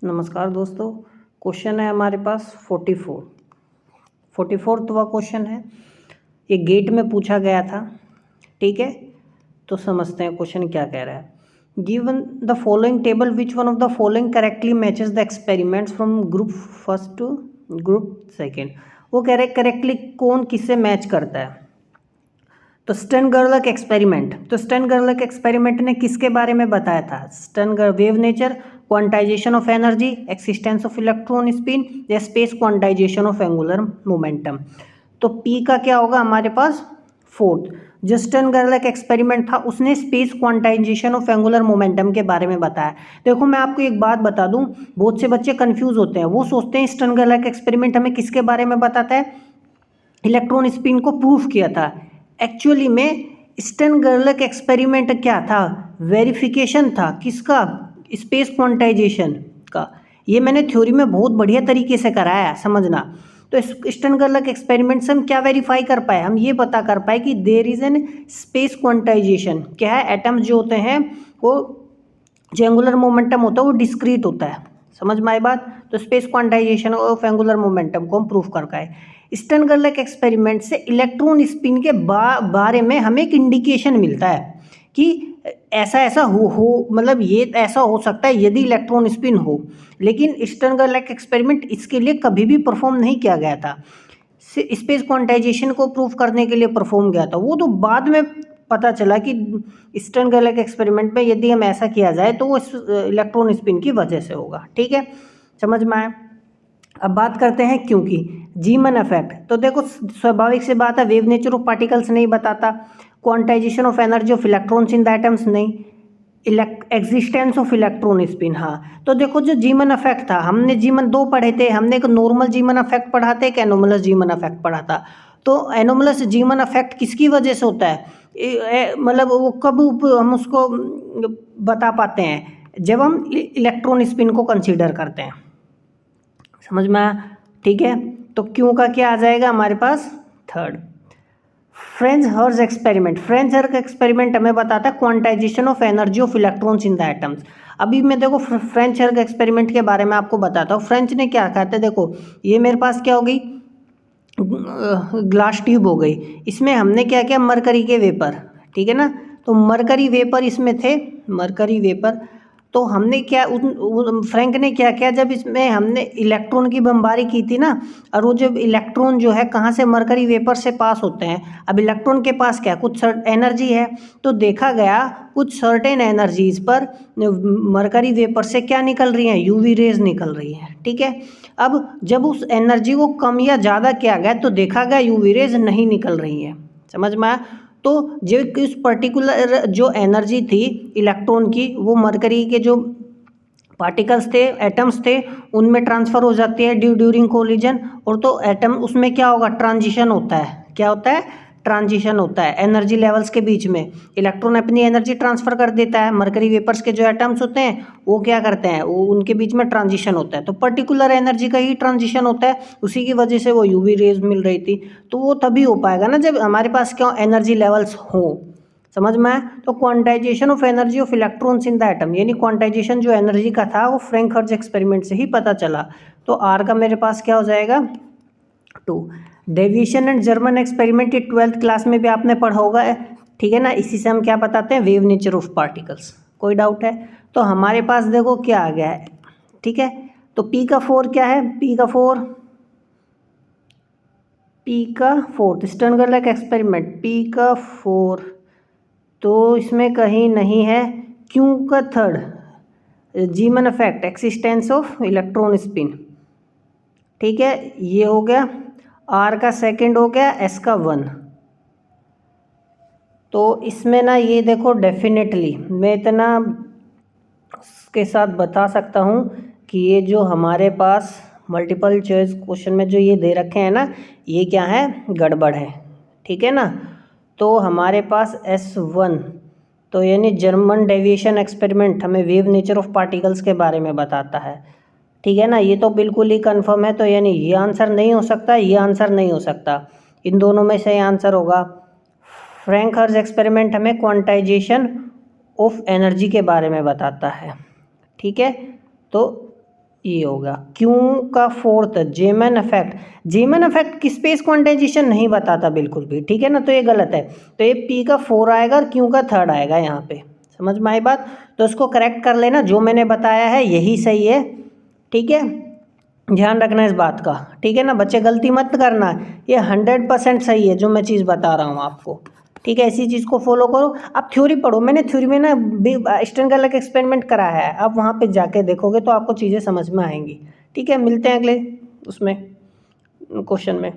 नमस्कार दोस्तों। क्वेश्चन है हमारे पास 44वां क्वेश्चन है। ये गेट में पूछा गया था, ठीक है। तो समझते हैं क्वेश्चन क्या कह रहा है। Given the following table which one of the following correctly matches the experiments from group first to group second. वो कह रहे करेक्टली कौन किससे मैच करता है। तो स्टर्न-गर्लक एक्सपेरिमेंट, तो स्टर्न-गर्लक एक्सपेरिमेंट ने किसके बारे में बताया था। Wave nature, quantization of energy, existence of electron spin या space quantization of angular momentum. तो पी का क्या होगा हमारे पास फोर्थ। जो स्टर्न-गर्लक एक्सपेरिमेंट था उसने space quantization of angular momentum के बारे में बताया। देखो मैं आपको एक बात बता दूं, बहुत से बच्चे कंफ्यूज होते हैं, वो सोचते हैं स्टर्न-गर्लक एक्सपेरिमेंट हमें किसके बारे में बताता है, इलेक्ट्रॉन स्पिन को प्रूफ किया था। एक्चुअली में स्टर्न-गर्लक एक्सपेरिमेंट क्या था, वेरिफिकेशन था किसका, स्पेस क्वांटाइजेशन का। ये मैंने थ्योरी में बहुत बढ़िया तरीके से कराया, समझना। तो स्टर्न-गर्लक एक्सपेरिमेंट से हम क्या वेरीफाई कर पाए, हम ये पता कर पाए कि there is an space quantization. क्या है, एटम्स जो होते हैं वो जो एंगुलर मोमेंटम होता है वो डिस्क्रीट होता है, समझ में आई बात। तो space quantization of angular momentum को हम प्रूफ कर पाए। स्टर्न-गर्लक एक्सपेरिमेंट से इलेक्ट्रॉन स्पिन के बारे में हमें एक इंडिकेशन मिलता है कि ऐसा ऐसा हो मतलब ये ऐसा हो सकता है यदि इलेक्ट्रॉन स्पिन हो। लेकिन स्टर्न-गर्लक एक्सपेरिमेंट इसके लिए कभी भी परफॉर्म नहीं किया गया था, स्पेस क्वांटाइजेशन को प्रूफ करने के लिए परफॉर्म किया था। वो तो बाद में पता चला कि स्टर्न-गर्लक एक्सपेरिमेंट में यदि हम ऐसा किया जाए तो वो इलेक्ट्रॉन स्पिन की वजह से होगा, ठीक है, समझ में आया। अब बात करते हैं क्योंकि जीमन इफेक्ट। तो देखो स्वाभाविक से बात है, वेव नेचर ऑफ पार्टिकल्स नहीं बताता, quantization of energy of electrons in the atoms नहीं, एग्जिस्टेंस ऑफ इलेक्ट्रॉन स्पिन। हाँ तो देखो जो जीमन इफेक्ट था, हमने जीमन दो पढ़े थे, हमने एक नॉर्मल जीमन इफेक्ट पढ़ा था, एक एनोमलस जीमन इफेक्ट पढ़ा था। तो एनोमलस जीमन इफेक्ट किसकी वजह से होता है, मतलब वो कब हम उसको बता पाते हैं, जब हम इलेक्ट्रॉन स्पिन को कंसीडर करते हैं, समझ में आया, ठीक है। तो क्यों का क्या आ जाएगा हमारे पास थर्ड। फ्रेंच हर्ज एक्सपेरिमेंट, फ्रेंच हर्ज एक्सपेरिमेंट हमें बताता है quantization of energy of electrons in the atoms. अभी मैं देखो फ्रेंच हर्ज एक्सपेरिमेंट के बारे में आपको बताता हूँ। फ्रेंच ने क्या कहा था, देखो ये मेरे पास क्या हो गई, ग्लास ट्यूब हो गई, इसमें हमने क्या किया, मरकरी के वेपर, ठीक है ना। तो मरकरी वेपर इसमें थे, मरकरी वेपर। तो हमने क्या फ्रैंक ने क्या किया, जब इसमें हमने इलेक्ट्रॉन की बमबारी की थी ना, और वो जब इलेक्ट्रॉन जो है कहाँ से, मरकरी वेपर से पास होते हैं। अब इलेक्ट्रॉन के पास क्या कुछ एनर्जी है, तो देखा गया कुछ सर्टेन एनर्जीज पर मरकरी वेपर से क्या निकल रही हैं, यूवी रेज निकल रही हैं, ठीक है। अब जब उस एनर्जी को कम या ज़्यादा किया गया तो देखा गया यूवी रेज नहीं निकल रही हैं, समझ में आया। तो जो इस पर्टिकुलर जो एनर्जी थी इलेक्ट्रॉन की, वो मरकरी के जो पार्टिकल्स थे, एटम्स थे, उनमें ट्रांसफ़र हो जाती है ड्यूरिंग कोलिजन। और तो एटम उसमें क्या होगा, ट्रांजिशन होता है, क्या होता है, ट्रांजिशन होता है एनर्जी लेवल्स के बीच में। इलेक्ट्रॉन अपनी एनर्जी ट्रांसफ़र कर देता है, मरकरी वेपर्स के जो एटम्स होते हैं वो क्या करते हैं, वो उनके बीच में ट्रांजिशन होता है। तो पर्टिकुलर एनर्जी का ही ट्रांजिशन होता है, उसी की वजह से वो यूवी रेज मिल रही थी। तो वो तभी हो पाएगा ना जब हमारे पास क्या एनर्जी लेवल्स हो, समझ में आया। तो quantization of energy of electrons in the atom, यानी क्वांटाइजेशन जो एनर्जी का था वो फ्रैंक हर्ज एक्सपेरिमेंट से ही पता चला। तो आर का मेरे पास क्या हो जाएगा 2। डेविएशन एंड जर्मन एक्सपेरिमेंट ये 12th क्लास में भी आपने पढ़ा होगा, ठीक है ना। इसी से हम क्या बताते हैं, वेव नेचर ऑफ पार्टिकल्स। कोई डाउट है तो हमारे पास देखो क्या आ गया है, ठीक है। तो पी का 4 क्या है, पी का 4 स्टर्न-गर्लक एक्सपेरिमेंट पी का 4, तो इसमें कहीं नहीं है। क्यों का third, जीमन effect, existence of electron spin, ठीक है, ये हो गया। आर का सेकंड हो गया, एस का 1। तो इसमें ना ये देखो डेफिनेटली मैं इतना के साथ बता सकता हूँ कि ये जो हमारे पास मल्टीपल चॉइस क्वेश्चन में जो ये दे रखे हैं ना, ये क्या है, गड़बड़ है, ठीक है ना। तो हमारे पास S1, तो यानी जर्मन डेविएशन एक्सपेरिमेंट हमें वेव नेचर ऑफ पार्टिकल्स के बारे में बताता है, ठीक है ना। ये तो बिल्कुल ही कंफर्म है, तो यानी ये आंसर नहीं हो सकता, ये आंसर नहीं हो सकता, इन दोनों में से आंसर होगा। फ्रैंक हर्ज एक्सपेरिमेंट हमें क्वांटाइजेशन ऑफ एनर्जी के बारे में बताता है, ठीक है। तो ये होगा। क्यू का फोर्थ जेमन इफेक्ट, जेमन इफेक्ट की स्पेस क्वांटाइजेशन नहीं बताता बिल्कुल भी, ठीक है ना, तो ये गलत है। तो ये पी का 4 आएगा और क्यू का 3rd आएगा यहाँ पे, समझ में आई बात। तो इसको करेक्ट कर लेना, जो मैंने बताया है यही सही है, ठीक है, ध्यान रखना इस बात का, ठीक है ना बच्चे, गलती मत करना, ये 100% सही है जो मैं चीज़ बता रहा हूँ आपको, ठीक है। इसी चीज़ को फॉलो करो। आप थ्योरी पढ़ो, मैंने थ्योरी में ना स्टेनगलर का एक्सपेरिमेंट कराया है, आप वहाँ पे जाके देखोगे तो आपको चीज़ें समझ में आएंगी, ठीक है। मिलते हैं अगले उसमें क्वेश्चन में।